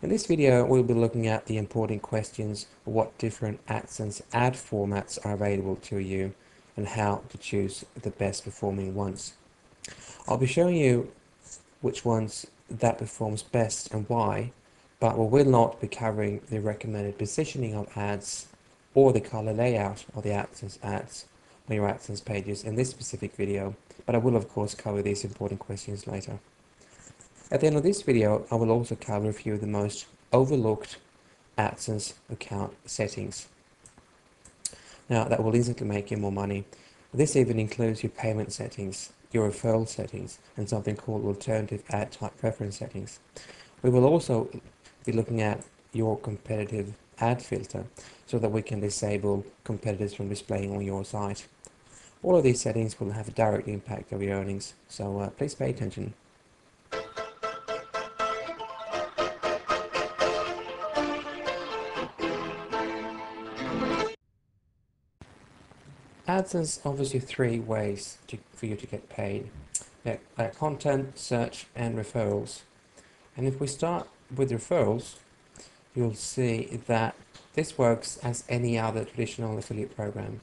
In this video, we'll be looking at the important questions of what different AdSense ad formats are available to you and how to choose the best performing ones. I'll be showing you which ones that performs best and why, but we will not be covering the recommended positioning of ads or the color layout of the AdSense ads on your AdSense pages in this specific video, but I will of course cover these important questions later. At the end of this video, I will also cover a few of the most overlooked AdSense account settings. Now, that will instantly make you more money. This even includes your payment settings, your referral settings, and something called alternative ad type preference settings. We will also be looking at your competitive ad filter so that we can disable competitors from displaying on your site. All of these settings will have a direct impact on your earnings, so please pay attention. AdSense offers you three ways for you to get paid. Content, search, and referrals. And if we start with referrals, you'll see that this works as any other traditional affiliate program.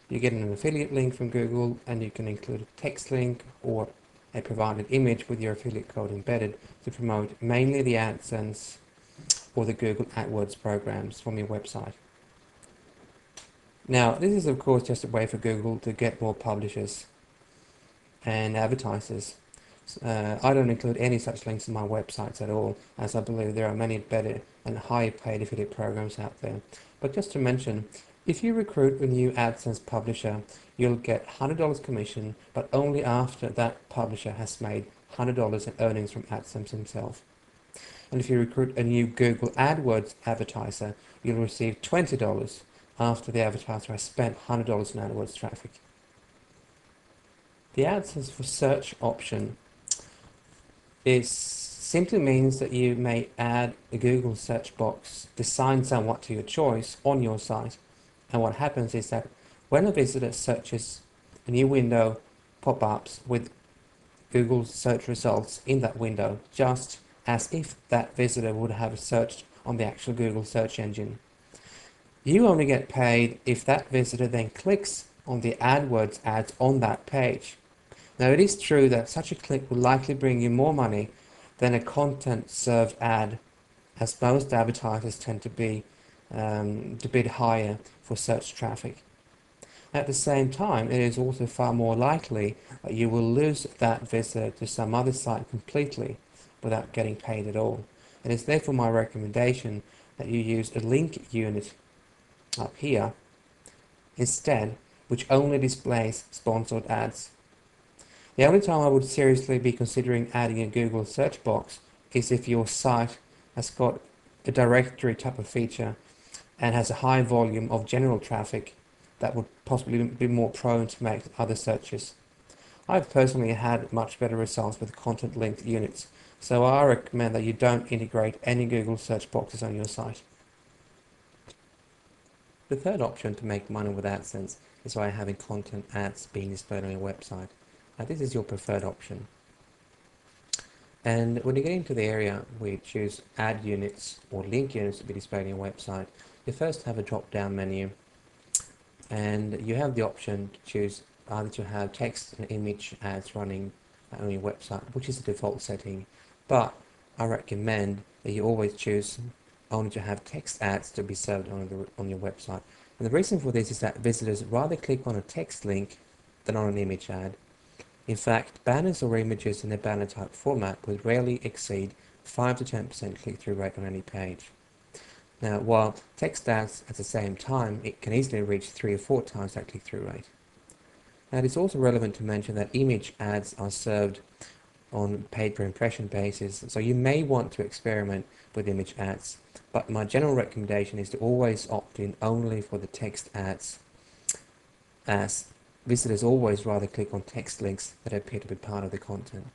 You get an affiliate link from Google, and you can include a text link or a provided image with your affiliate code embedded to promote mainly the AdSense or the Google AdWords programs from your website. Now, this is of course just a way for Google to get more publishers and advertisers. I don't include any such links in my websites at all, as I believe there are many better and higher paid affiliate programs out there. But just to mention, if you recruit a new AdSense publisher, you'll get $100 commission, but only after that publisher has made $100 in earnings from AdSense himself. And if you recruit a new Google AdWords advertiser, you'll receive $20 after the advertiser has spent $100 in AdWords traffic. The AdSense for search option simply means that you may add a Google search box designed somewhat to your choice on your site. And what happens is that when a visitor searches, a new window pop-ups with Google search results in that window, just as if that visitor would have searched on the actual Google search engine. You only get paid if that visitor then clicks on the AdWords ads on that page. Now, it is true that such a click will likely bring you more money than a content-served ad, as most advertisers tend to bid higher for search traffic. At the same time, it is also far more likely that you will lose that visitor to some other site completely without getting paid at all. It is therefore my recommendation that you use a link unit up here instead, which only displays sponsored ads. The only time I would seriously be considering adding a Google search box is if your site has got a directory type of feature and has a high volume of general traffic that would possibly be more prone to make other searches. I've personally had much better results with content linked units, so I recommend that you don't integrate any Google search boxes on your site. The third option to make money with AdSense is by having content ads being displayed on your website. Now, this is your preferred option. And when you get into the area where you choose ad units or link units to be displayed on your website, you first have a drop-down menu, and you have the option to choose either to have text and image ads running on your website, which is the default setting, but I recommend that you always choose only to have text ads to be served on your website. And the reason for this is that visitors rather click on a text link than on an image ad. In fact, banners or images in a banner type format will rarely exceed 5 to 10% click-through rate on any page. Now, while text ads at the same time, it can easily reach 3 or 4 times that click-through rate. Now, it is also relevant to mention that image ads are served on paid per impression basis, so you may want to experiment with image ads, but my general recommendation is to always opt in only for the text ads, as visitors always rather click on text links that appear to be part of the content.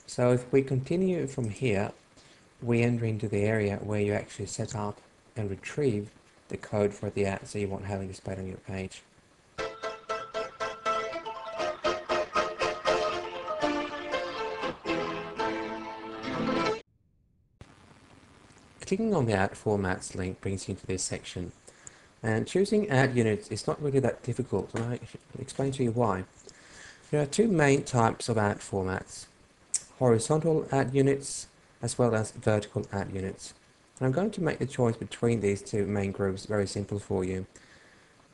So if we continue from here, we enter into the area where you actually set up and retrieve the code for the ads that you want having displayed on your page. Clicking on the ad formats link brings you into this section. And choosing ad units is not really that difficult, and I will explain to you why. There are two main types of ad formats: horizontal ad units as well as vertical ad units. And I'm going to make the choice between these two main groups very simple for you.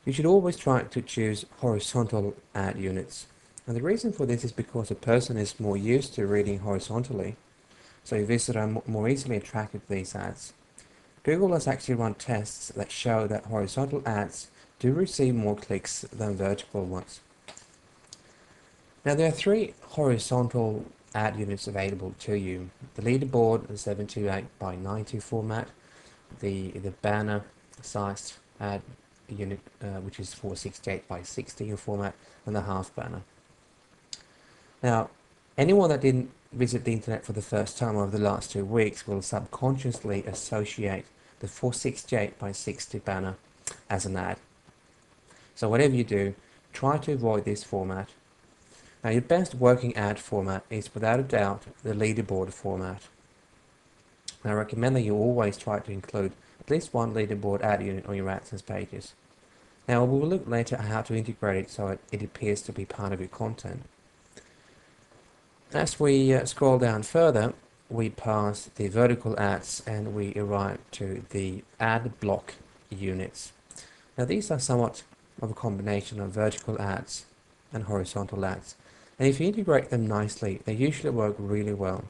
You should always try to choose horizontal ad units. And the reason for this is because a person is more used to reading horizontally, so a visitor are more easily attracted to these ads. Google has actually run tests that show that horizontal ads do receive more clicks than vertical ones. Now there are three horizontal ad units available to you: the leaderboard, the 728 by 90 format, the banner sized ad unit, which is 468 by 60 format, and the half banner. Now, anyone that didn't visit the internet for the first time over the last 2 weeks will subconsciously associate the 468 by 60 banner as an ad. So whatever you do, try to avoid this format. Now, your best working ad format is without a doubt the leaderboard format. And I recommend that you always try to include at least one leaderboard ad unit on your AdSense pages. Now, we will look later at how to integrate it so it appears to be part of your content. As we scroll down further, we pass the vertical ads and we arrive to the ad block units. Now, these are somewhat of a combination of vertical ads and horizontal ads. And if you integrate them nicely, they usually work really well.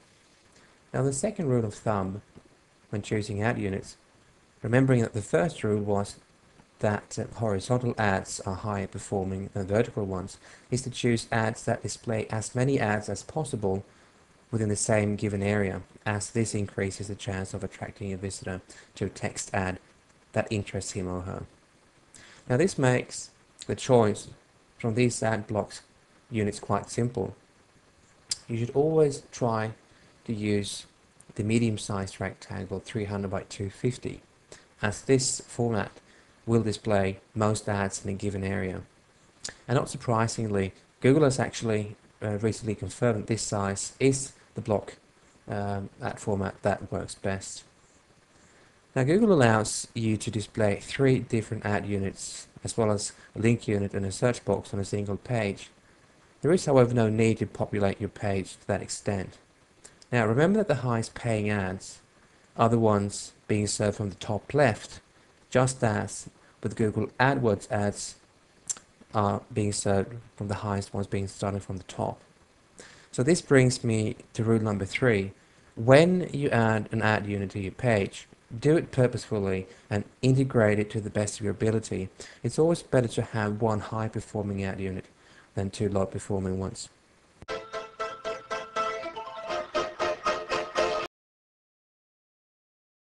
Now, the second rule of thumb when choosing ad units, remembering that the first rule was that horizontal ads are higher performing than vertical ones, is to choose ads that display as many ads as possible within the same given area, as this increases the chance of attracting a visitor to a text ad that interests him or her. Now, this makes the choice from these ad blocks units quite simple. You should always try to use the medium-sized rectangle 300 by 250, as this format will display most ads in a given area. And not surprisingly, Google has actually recently confirmed that this size is the block ad format that works best. Now, Google allows you to display 3 different ad units, as well as a link unit and a search box on a single page. There is, however, no need to populate your page to that extent. Now, remember that the highest paying ads are the ones being served from the top left, just as with Google AdWords ads are being served from the highest ones being started from the top. So this brings me to rule number 3. When you add an ad unit to your page, do it purposefully and integrate it to the best of your ability. It's always better to have one high performing ad unit than 2 low performing ones.